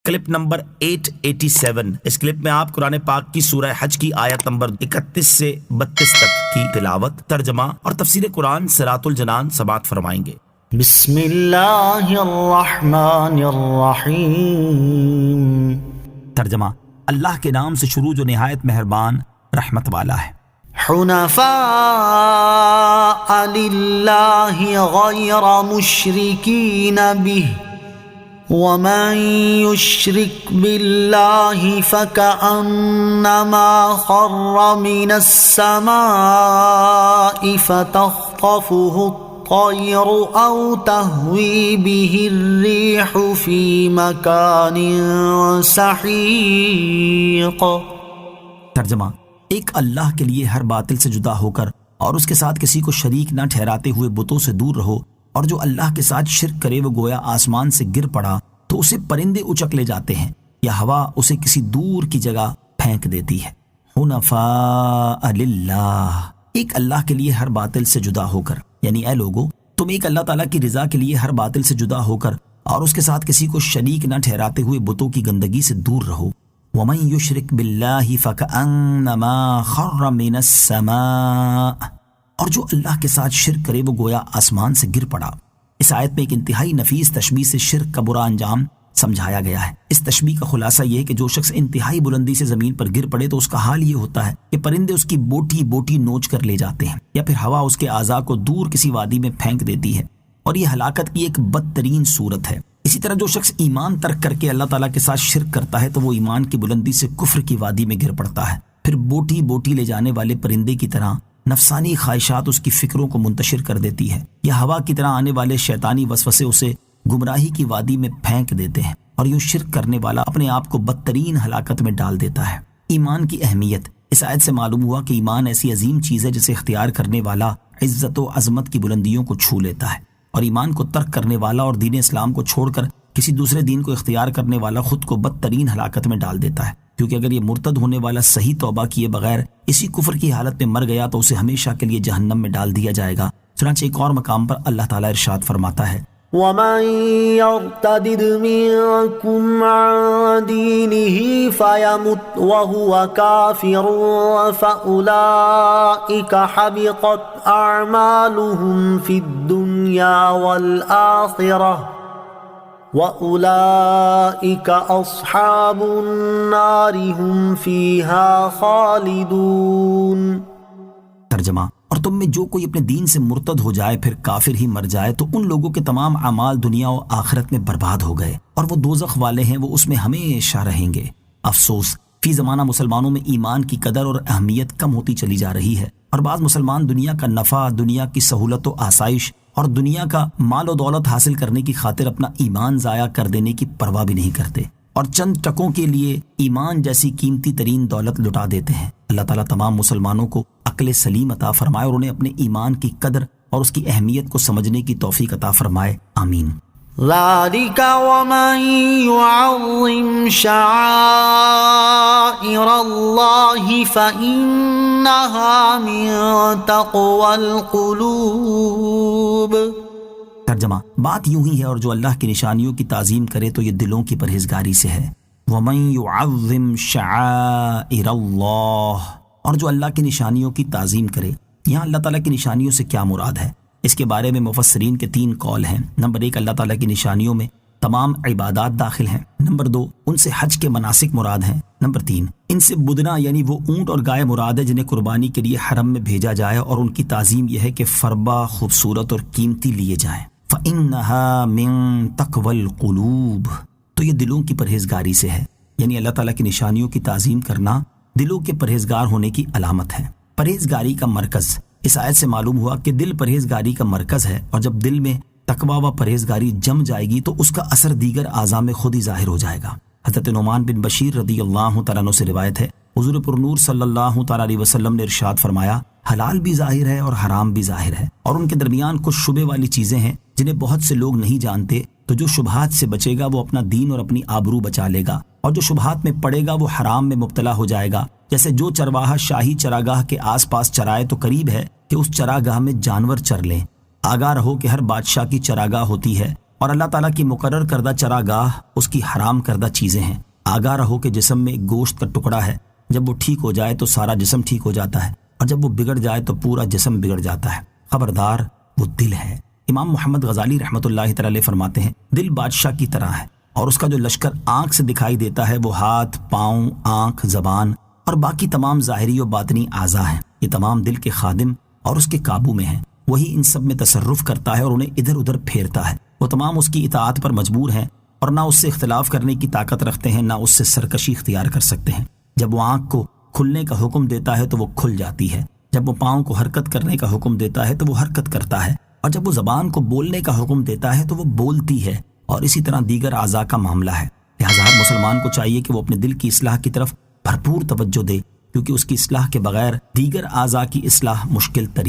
Clip number 887۔ اس clip میں آپ قرآن پاک کی سورہ حج کی آیت نمبر 31 سے 32 تک کی تلاوت، ترجمہ اور تفسیر قرآن صراط الجنان سماعت فرمائیں گے۔ بسم اللہ الرحمن الرحیم۔ ترجمہ: اللہ کے نام سے شروع جو نہایت مہربان رحمت والا ہے۔ حنفاء للہ غیر مشرکین بہ ومن يشرك بالله فكأنما خر من السماء فتخطفه الطير أو تهوي به الريح في مكان سحيق۔ ترجمہ: ایک اللہ کے لیے ہر باطل سے جدا ہو کر اور اس کے ساتھ کسی کو شریک نہ ٹھہراتے ہوئے بتوں سے دور رہو، اور جو اللہ کے ساتھ شرک کرے وہ گویا آسمان سے گر پڑا تو اسے پرندے اچک لے جاتے ہیں یا ہوا اسے کسی دور کی جگہ پھینک دیتی ہے۔ حنفاء للہ، ایک اللہ کے لیے ہر باطل سے جدا ہو کر، یعنی اے لوگو تم ایک اللہ تعالیٰ کی رضا کے لیے ہر باطل سے جدا ہو کر اور اس کے ساتھ کسی کو شریک نہ ٹھہراتے ہوئے بتوں کی گندگی سے دور رہو۔ وَمَن يُشْرِكْ بِاللَّهِ فَكَأَنَّمَا خَرَّ مِنَ السَّمَاءِ، اور جو اللہ کے ساتھ شرک کرے وہ گویا آسمان سے گر پڑا۔ اس آیت میں ایک انتہائی نفیس تشبیہ سے شرک کا برا انجام سمجھایا گیا ہے۔ اس تشبیہ کا خلاصہ یہ ہے کہ جو شخص انتہائی بلندی سے زمین پر گر پڑے تو اس کا حال یہ ہوتا ہے کہ پرندے اس کی بوٹی بوٹی نوچ کر لے جاتے ہیں یا پھر ہوا اس کے اعضاء کو دور کسی وادی میں پھینک دیتی ہے، اور یہ ہلاکت کی ایک بدترین صورت ہے۔ اسی طرح جو شخص ایمان ترک کر کے اللہ تعالیٰ کے ساتھ شرک کرتا ہے تو وہ ایمان کی بلندی سے کفر کی وادی میں گر پڑتا ہے، پھر بوٹی بوٹی لے جانے والے پرندے کی طرح نفسانی خواہشات اس کی فکروں کو منتشر کر دیتی ہے، یا ہوا کی طرح آنے والے شیطانی وسوسے اسے گمراہی کی وادی میں پھینک دیتے ہیں، اور یوں شرک کرنے والا اپنے آپ کو بدترین ہلاکت میں ڈال دیتا ہے۔ ایمان کی اہمیت اس آیت سے معلوم ہوا کہ ایمان ایسی عظیم چیز ہے جسے اختیار کرنے والا عزت و عظمت کی بلندیوں کو چھو لیتا ہے، اور ایمان کو ترک کرنے والا اور دین اسلام کو چھوڑ کر کسی دوسرے دین کو اختیار کرنے والا خود کو بدترین ہلاکت میں ڈال دیتا ہے، کیونکہ اگر یہ مرتد ہونے والا صحیح توبہ کیے بغیر اسی کفر کی حالت میں مر گیا تو اسے ہمیشہ کے لیے جہنم میں ڈال دیا جائے گا۔ چنانچہ ایک اور مقام پر اللہ تعالیٰ ارشاد فرماتا ہے: وَمَن يَرْتَدِدْ مِنكُمْ عَن دِينِهِ فَيَمُتْ وَهُوَ كَافِرٌ فَأُولَئِكَ حَبِطَتْ أَعْمَالُهُمْ فِي الدُّنْيَا وَالْآخِرَةِ وَأُولَئِكَ أَصْحَابُ النَّارِ هُمْ فِيهَا خَالِدُونَ۔ ترجمہ: اور تم میں جو کوئی اپنے دین سے مرتد ہو جائے پھر کافر ہی مر جائے تو ان لوگوں کے تمام اعمال دنیا و آخرت میں برباد ہو گئے، اور وہ دوزخ والے ہیں، وہ اس میں ہمیشہ رہیں گے۔ افسوس، فی زمانہ مسلمانوں میں ایمان کی قدر اور اہمیت کم ہوتی چلی جا رہی ہے، اور بعض مسلمان دنیا کا نفع، دنیا کی سہولت و آسائش اور دنیا کا مال و دولت حاصل کرنے کی خاطر اپنا ایمان ضائع کر دینے کی پرواہ بھی نہیں کرتے، اور چند ٹکوں کے لیے ایمان جیسی قیمتی ترین دولت لٹا دیتے ہیں۔ اللہ تعالیٰ تمام مسلمانوں کو عقل سلیم عطا فرمائے اور انہیں اپنے ایمان کی قدر اور اس کی اہمیت کو سمجھنے کی توفیق عطا فرمائے، آمین۔ ذَلِكَ وَمَن يُعَظِّمْ شَعَائِرَ اللَّهِ فَإِنَّهَا مِن تَقْوَى الْقُلُوبِ۔ ترجمہ: بات یوں ہی ہے، اور جو اللہ کی نشانیوں کی تعظیم کرے تو یہ دلوں کی پرہیزگاری سے ہے۔ وَمَن يُعَظِّمْ شَعَائِرَ اللَّهِ، اور جو اللہ کی نشانیوں کی تعظیم کرے۔ یہاں اللہ تعالیٰ کی نشانیوں سے کیا مراد ہے؟ اس کے بارے میں مفسرین کے 3 قول ہیں۔ نمبر 1، اللہ تعالیٰ کی نشانیوں میں تمام عبادات داخل ہیں۔ نمبر 2، ان سے حج کے مناسک مراد ہیں۔ نمبر 3، ان سے بدنا یعنی وہ اونٹ اور گائے مراد ہے جنہیں قربانی کے لیے حرم میں بھیجا جائے، اور ان کی تعظیم یہ ہے کہ فربا، خوبصورت اور قیمتی لیے جائیں۔ فَإِنَّهَا مِن تَقْوَى الْقُلُوبِ، تو یہ دلوں کی پرہیزگاری سے ہے، یعنی اللہ تعالیٰ کی نشانیوں کی تعظیم کرنا دلوں کے پرہیزگار ہونے کی علامت ہے۔ پرہیزگاری کا مرکز، اس آیت سے معلوم ہوا کہ دل پرہیزگاری کا مرکز ہے، اور جب دل میں تقویٰ و پرہیزگاری جم جائے گی تو اس کا اثر دیگر اعضاء میں خود ہی ظاہر ہو جائے گا۔ حضرت نعمان بن بشیر رضی اللہ تعالیٰ عنہ سے روایت ہے، حضور پرنور صلی اللہ تعالیٰ علیہ وسلم نے ارشاد فرمایا: حلال بھی ظاہر ہے اور حرام بھی ظاہر ہے، اور ان کے درمیان کچھ شبے والی چیزیں ہیں جنہیں بہت سے لوگ نہیں جانتے، تو جو شبہات سے بچے گا وہ اپنا دین اور اپنی آبرو بچا لے گا، اور جو شبہات میں پڑے گا وہ حرام میں مبتلا ہو جائے گا۔ جیسے جو چرواہا شاہی چراگاہ کے آس پاس چرائے تو قریب ہے کہ اس چراگاہ میں جانور چر لیں۔ آگاہ رہو کہ ہر بادشاہ کی چراگاہ ہوتی ہے، اور اللہ تعالیٰ کی مقرر کردہ چراگاہ اس کی حرام کردہ چیزیں ہیں۔ آگاہ رہو کہ جسم میں ایک گوشت کا ٹکڑا ہے، جب وہ ٹھیک ہو جائے تو سارا جسم ٹھیک ہو جاتا ہے، اور جب وہ بگڑ جائے تو پورا جسم بگڑ جاتا ہے۔ خبردار وہ دل ہے۔ امام محمد غزالی رحمۃ اللہ تعالی علیہ فرماتے ہیں دل بادشاہ کی طرح ہے، اور اس کا جو لشکر آنکھ سے دکھائی دیتا ہے وہ ہاتھ، پاؤں، آنکھ، زبان اور باقی تمام ظاہری و باطنی اعضاء ہیں۔ یہ تمام دل کے خادم اور اس کے قابو میں ہیں، وہی ان سب میں تصرف کرتا ہے اور انہیں ادھر ادھر پھیرتا ہے۔ وہ تمام اس کی اطاعت پر مجبور ہیں اور نہ اس سے اختلاف کرنے کی طاقت رکھتے ہیں، نہ اس سے سرکشی اختیار کر سکتے ہیں۔ جب وہ آنکھ کو کھلنے کا حکم دیتا ہے تو وہ کھل جاتی ہے، جب وہ پاؤں کو حرکت کرنے کا حکم دیتا ہے تو وہ حرکت کرتا ہے، اور جب وہ زبان کو بولنے کا حکم دیتا ہے تو وہ بولتی ہے، اور اسی طرح دیگر اعضاء کا معاملہ ہے۔ لہٰذا ہر مسلمان کو چاہیے کہ وہ اپنے دل کی اصلاح کی طرف بھرپور توجہ دے، کیونکہ اس کی اصلاح کے بغیر دیگر اعضاء کی اصلاح مشکل ترین